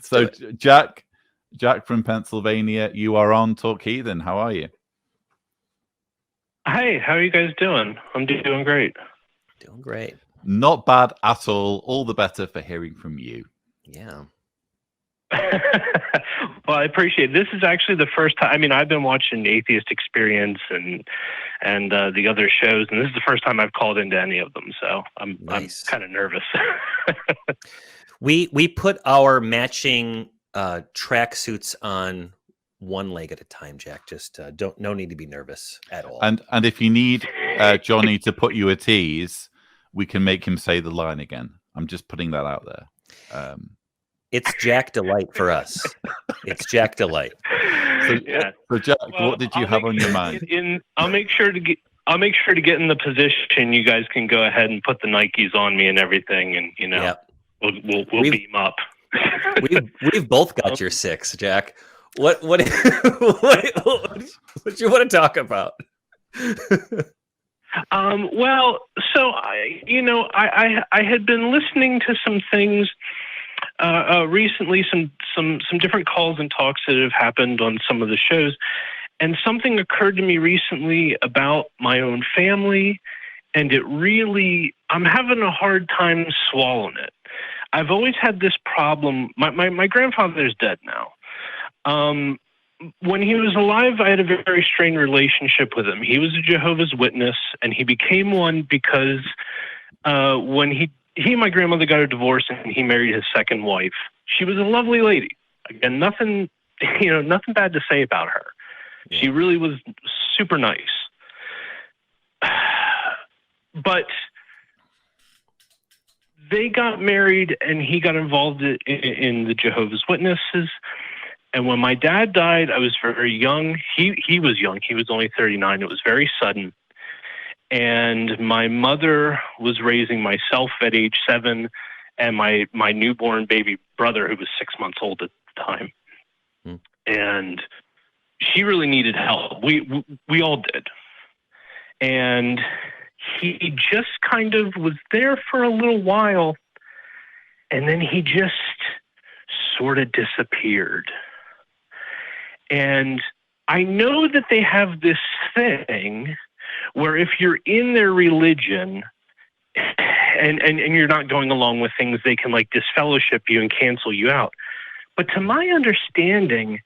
So Jack from Pennsylvania, you are on Talk Heathen. How are you? Hey, how are you guys doing? I'm doing great. Doing great. Not bad at all. All the better for hearing from you. Yeah. Well, I appreciate it. This is actually the first time. I mean, I've been watching Atheist Experience and the other shows, and this is the first time I've called into any of them. So I'm kind of nervous. We put our matching track suits on one leg at a time, Jack. Just no need to be nervous at all. And if you need Johnny to put you at ease, we can make him say the line again. I'm just putting that out there. It's Jack Delight for us. It's Jack Delight. So Jack, what did you have on your mind? I'll make sure to get in the position. You guys can go ahead and put the Nikes on me and everying, and we'll beam up. we've both got your 6, Jack. What do you want to talk about? Well, so I had been listening to some things recently, some different calls and talks that have happened on some of the shows, and something occurred to me recently about my own family, and I'm having a hard time swallowing it. I've always had this problem. My grandfather's dead now. When he was alive, I had a very strained relationship with him. He was a Jehovah's Witness, and he became one because when he and my grandmother got a divorce, and he married his second wife. She was a lovely lady. Again, nothing bad to say about her. Yeah. She really was super nice. But they got married, and he got involved in the Jehovah's Witnesses. And when my dad died, I was very young. He was young. He was only 39. It was very sudden. And my mother was raising myself at age 7 and my newborn baby brother, who was 6 months old at the time. And she really needed help. We all did. And he just kind of was there for a little while, and then he just sort of disappeared. And I know that they have this thing where if you're in their religion and you're not going along with things, they can like disfellowship you and cancel you out. But to my understanding,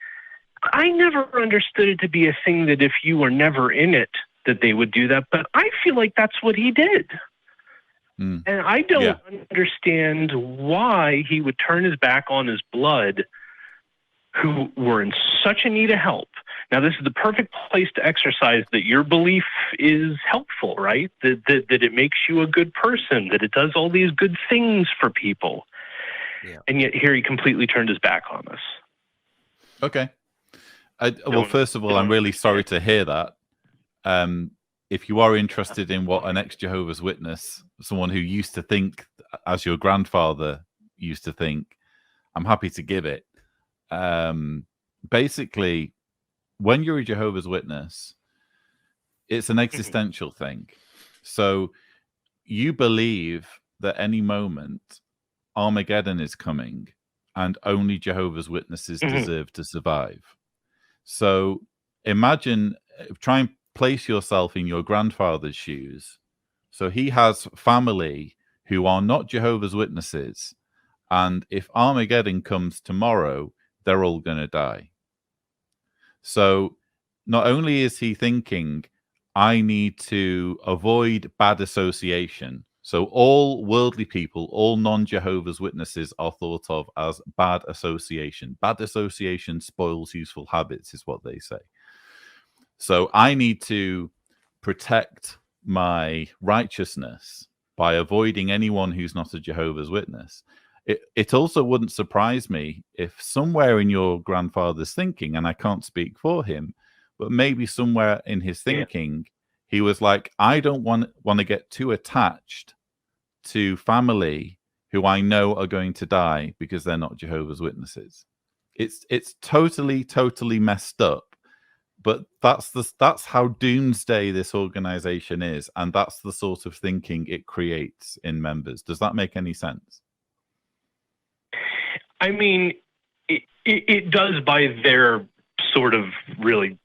I never understood it to be a thing that if you were never in it, that they would do that. But I feel like that's what he did. And I don't understand why he would turn his back on his blood, who were in such a need of help. Now, this is the perfect place to exercise that your belief is helpful, right? That it makes you a good person, that it does all these good things for people. Yeah. And yet here he completely turned his back on us. Okay. Well, first of all, I'm really sorry to hear that. If you are interested in what an ex-Jehovah's Witness, someone who used to think as your grandfather used to think, I'm happy to give it. Basically, when you're a Jehovah's Witness, it's an existential thing. So you believe that any moment Armageddon is coming and only Jehovah's Witnesses deserve to survive. So imagine, try and place yourself in your grandfather's shoes. So he has family who are not Jehovah's Witnesses. And if Armageddon comes tomorrow, they're all going to die. So not only is he thinking, I need to avoid bad association. So all worldly people, all non-Jehovah's Witnesses are thought of as bad association. Bad association spoils useful habits, is what they say. So I need to protect my righteousness by avoiding anyone who's not a Jehovah's Witness. It also wouldn't surprise me if somewhere in your grandfather's thinking, and I can't speak for him, but maybe somewhere in his thinking, he was like, I don't want to get too attached to family who I know are going to die because they're not Jehovah's Witnesses. It's totally messed up, but that's how doomsday this organization is, and that's the sort of thinking it creates in members. Does that make any sense? I mean, It does by their sort of really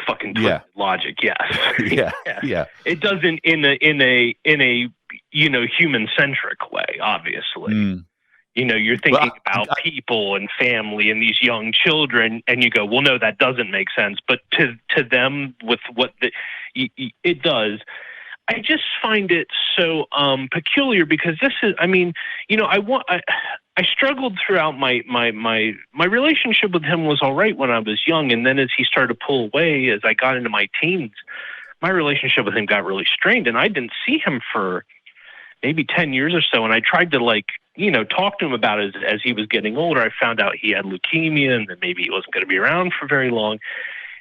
fucking logic, yes. Yeah. Yes. Yeah. It doesn't in a human centric way, obviously. You're thinking about people and family and these young children, and you go, well, no, that doesn't make sense. But to them, with it does. I just find it so peculiar because this is, I struggled throughout my relationship with him was all right when I was young. And then as he started to pull away, as I got into my teens, my relationship with him got really strained, and I didn't see him for maybe 10 years or so. And I tried to talk to him about it as he was getting older. I found out he had leukemia and that maybe he wasn't going to be around for very long.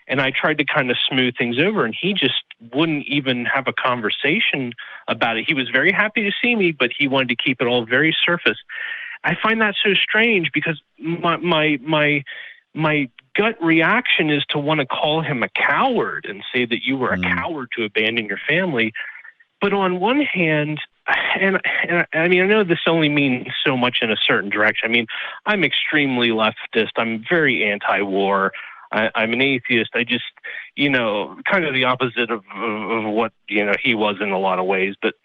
And I tried to kind of smooth things over, and he just wouldn't even have a conversation about it. He was very happy to see me, but he wanted to keep it all very surface. I find that so strange because my gut reaction is to want to call him a coward and say that you were a coward to abandon your family. But on one hand, and I know this only means so much in a certain direction. I'm extremely leftist. I'm very anti-war. I'm an atheist. I just, kind of the opposite of what, he was in a lot of ways. But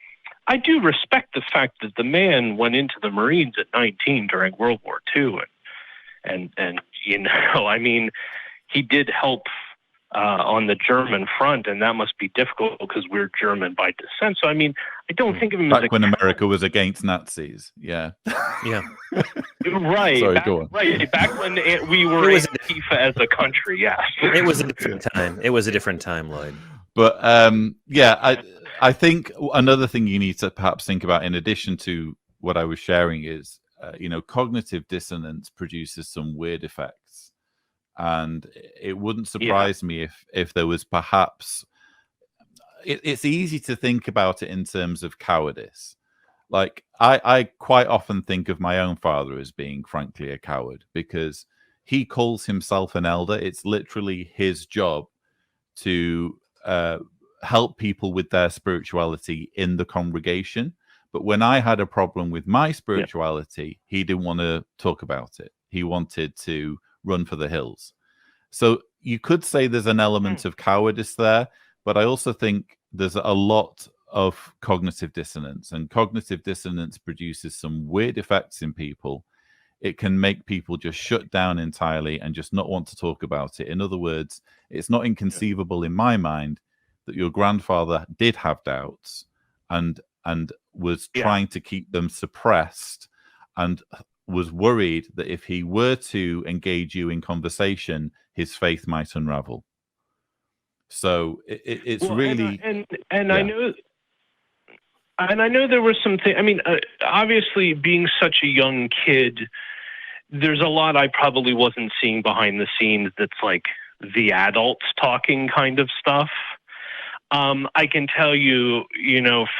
I do respect the fact that the man went into the Marines at 19 during World War II. And he did help on the German front, and that must be difficult because we're German by descent. So, I don't think of him back when America was against Nazis. Yeah. Yeah. Right. Sorry, go on. Right. Back when we were Antifa as a country, yes. It was a different time. It was a different time, Lloyd. But, I think another thing you need to perhaps think about in addition to what I was sharing is, cognitive dissonance produces some weird effects. And it wouldn't surprise me if there was perhaps... It's easy to think about it in terms of cowardice. Like, I quite often think of my own father as being, frankly, a coward because he calls himself an elder. It's literally his job to help people with their spirituality in the congregation. But when I had a problem with my spirituality, he didn't want to talk about it. He wanted to run for the hills. So you could say there's an element of cowardice there, but I also think there's a lot of cognitive dissonance, and cognitive dissonance produces some weird effects in people. It can make people just shut down entirely and just not want to talk about it. In other words, it's not inconceivable in my mind that your grandfather did have doubts and was trying to keep them suppressed and was worried that if he were to engage you in conversation, his faith might unravel. So it's really... I know there was something... obviously, being such a young kid, there's a lot I probably wasn't seeing behind the scenes that's like the adults talking kind of stuff. I can tell you,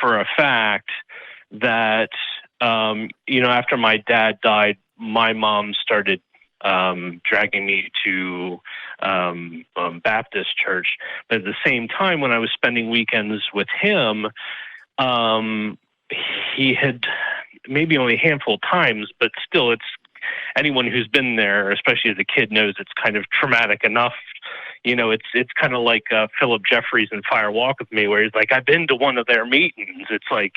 for a fact that, after my dad died, my mom started dragging me to Baptist church. But at the same time, when I was spending weekends with him, he had maybe only a handful of times, but still, it's anyone who's been there, especially as a kid, knows it's kind of traumatic enough. It's kind of like Philip Jeffries in Fire Walk with Me, where he's like, I've been to one of their meetings. It's like,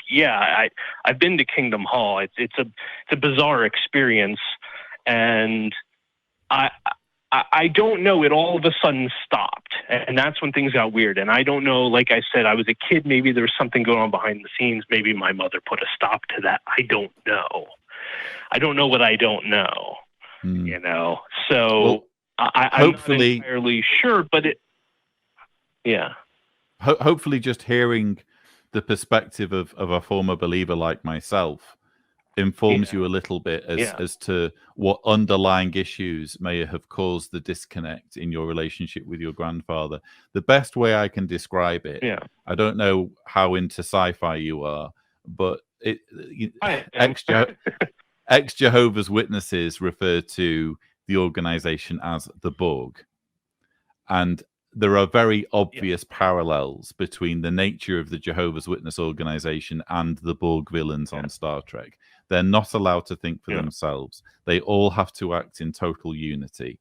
I've been to Kingdom Hall. It's a bizarre experience, and I don't know. It all of a sudden stopped, and that's when things got weird. And I don't know. Like I said, I was a kid. Maybe there was something going on behind the scenes. Maybe my mother put a stop to that. I don't know. I don't know what I don't know. So. Well, I'm not entirely sure, but hopefully just hearing the perspective of a former believer like myself informs you a little bit as to what underlying issues may have caused the disconnect in your relationship with your grandfather. The best way I can describe it, I don't know how into sci-fi you are, but ex-Jehovah's Witnesses refer to the organization as the Borg. And there are very obvious parallels between the nature of the Jehovah's Witness organization and the Borg villains on Star Trek. They're not allowed to think for Yeah. themselves. They all have to act in total unity.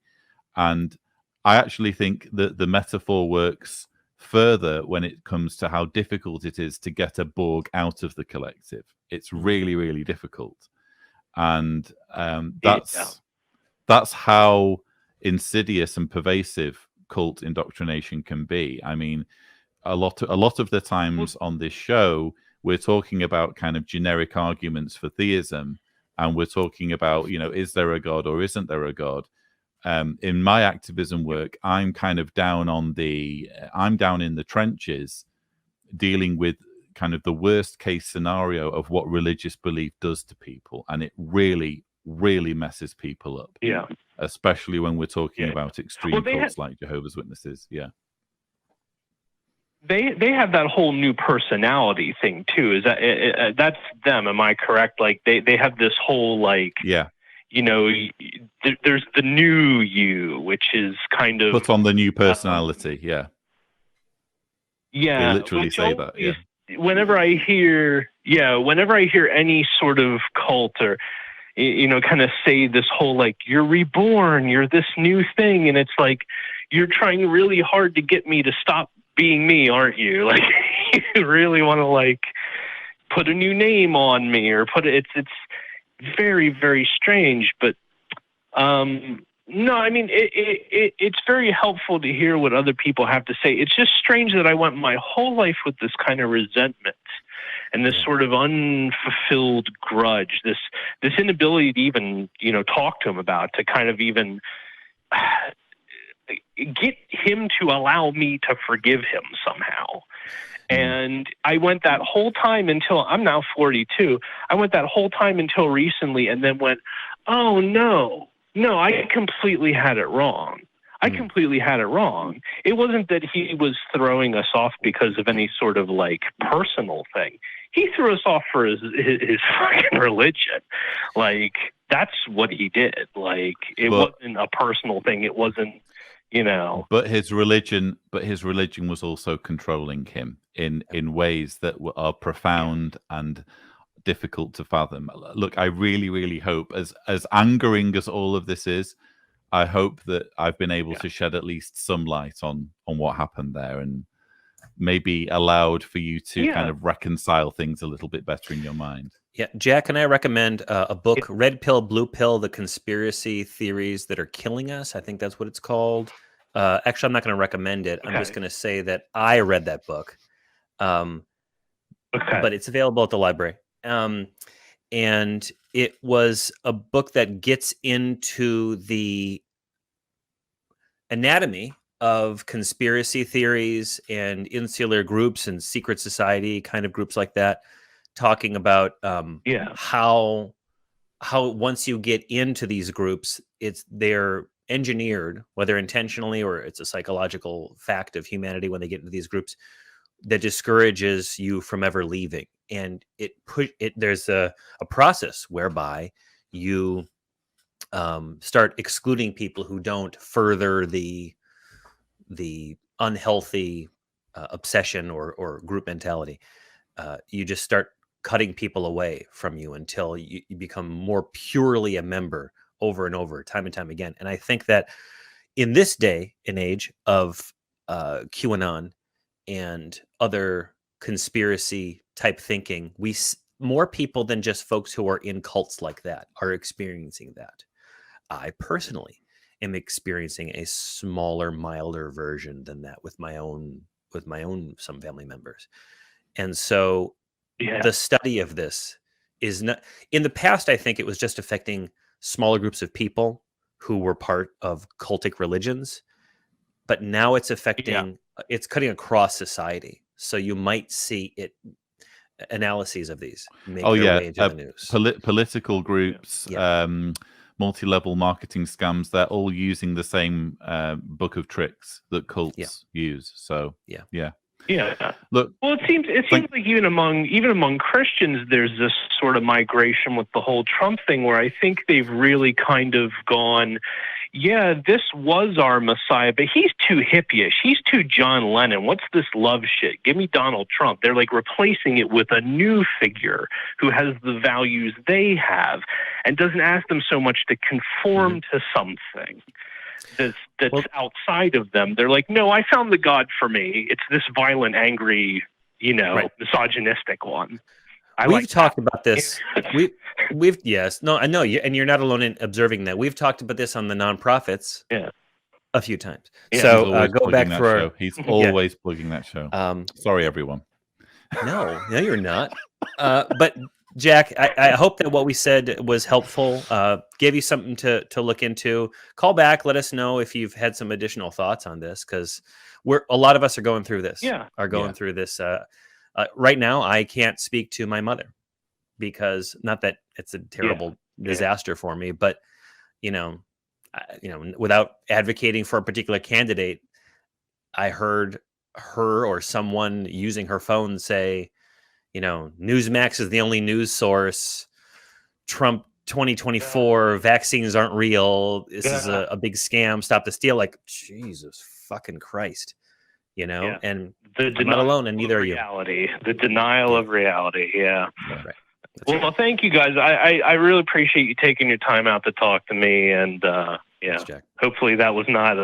And I actually think that the metaphor works further when it comes to how difficult it is to get a Borg out of the collective. It's really, really difficult. And that's how insidious and pervasive cult indoctrination can be. I mean, a lot of the times on this show, we're talking about kind of generic arguments for theism, and we're talking about, you know, is there a God or isn't there a God? In my activism work, I'm kind of down in the trenches, dealing with kind of the worst case scenario of what religious belief does to people, and it really, really messes people up. Yeah, especially when we're talking about extreme cults like Jehovah's Witnesses. Yeah. They have that whole new personality thing too. Is that that's them? Am I correct? Like they have this whole like, you know, there's the new you, which is kind of put on the new personality. Yeah, they literally say that. Yeah. Whenever I hear any sort of cult or, you know, kind of say this whole like, you're reborn, you're this new thing, and it's like, you're trying really hard to get me to stop being me, aren't you? Like, you really want to like put a new name on me or it's very, very strange. But no, I mean, it's very helpful to hear what other people have to say. It's just strange that I went my whole life with this kind of resentment and this sort of unfulfilled grudge, this inability to even, you know, talk to him about, to kind of even get him to allow me to forgive him somehow. And I went that whole time until I'm now 42. I went that whole time until recently, and then went, oh no, I completely had it wrong. I completely had it wrong. It wasn't that he was throwing us off because of any sort of like personal thing. He threw us off for his fucking religion. Like, that's what he did. Like, it wasn't a personal thing. It wasn't, you know. But his religion was also controlling him in ways that are profound and difficult to fathom. Look, I really, really hope, as angering as all of this is, I hope that I've been able to shed at least some light on what happened there, and maybe allowed for you to kind of reconcile things a little bit better in your mind. Yeah, Jack, can I recommend a book, Red Pill, Blue Pill, The Conspiracy Theories That Are Killing Us? I think that's what it's called. Actually, I'm not going to recommend it. I'm just going to say that I read that book. But it's available at the library. And it was a book that gets into the anatomy of conspiracy theories and insular groups and secret society kind of groups like that, talking about how once you get into these groups, they're engineered, whether intentionally or it's a psychological fact of humanity when they get into these groups, that discourages you from ever leaving. And there's a process whereby you start excluding people who don't further the unhealthy obsession or group mentality. You just start cutting people away from you until you become more purely a member over and over, time and time again. And I think that in this day and age of QAnon and other conspiracy type thinking, more people than just folks who are in cults like that are experiencing that. I personally am experiencing a smaller, milder version than that with my own some family members. And so the study of this is not, in the past, I think it was just affecting smaller groups of people who were part of cultic religions, but now it's affecting, it's cutting across society. So you might see analyses of these make their way into the news. Political groups, multi-level marketing scams, they're all using the same book of tricks that cults use. So look, well, it seems like even among Christians, there's this sort of migration with the whole Trump thing, where I think they've really kind of gone, yeah, this was our Messiah, but he's too hippie-ish. He's too John Lennon. What's this love shit? Give me Donald Trump. They're like replacing it with a new figure who has the values they have and doesn't ask them so much to conform to something that's outside of them. They're like, no, I found the God for me. It's this violent, angry, misogynistic one. We've talked about this. We've yes, no, I know you, and you're not alone in observing that. We've talked about this on the nonprofits, a few times. Yeah. So go back for show. He's always plugging that show. Sorry, everyone. No, you're not. But Jack, I hope that what we said was helpful. Gave you something to look into. Call back. Let us know if you've had some additional thoughts on this, because a lot of us are going through this. Through this. Right now, I can't speak to my mother because not that it's a terrible disaster for me, but without advocating for a particular candidate, I heard her or someone using her phone say, Newsmax is the only news source. Trump 2024 vaccines aren't real. This is a big scam. Stop the steal. Like, Jesus fucking Christ. And I'm not alone, and neither are you. The denial of reality. Yeah. Right. Well, thank you guys. I really appreciate you taking your time out to talk to me, and Thanks, Jack. hopefully that was not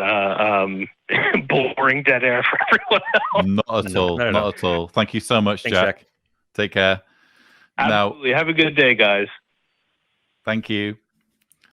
boring dead air for everyone else. Not at all. Not at all. Thank you so much, Thanks, Jack. Take care. Absolutely. Have a good day, guys. Thank you.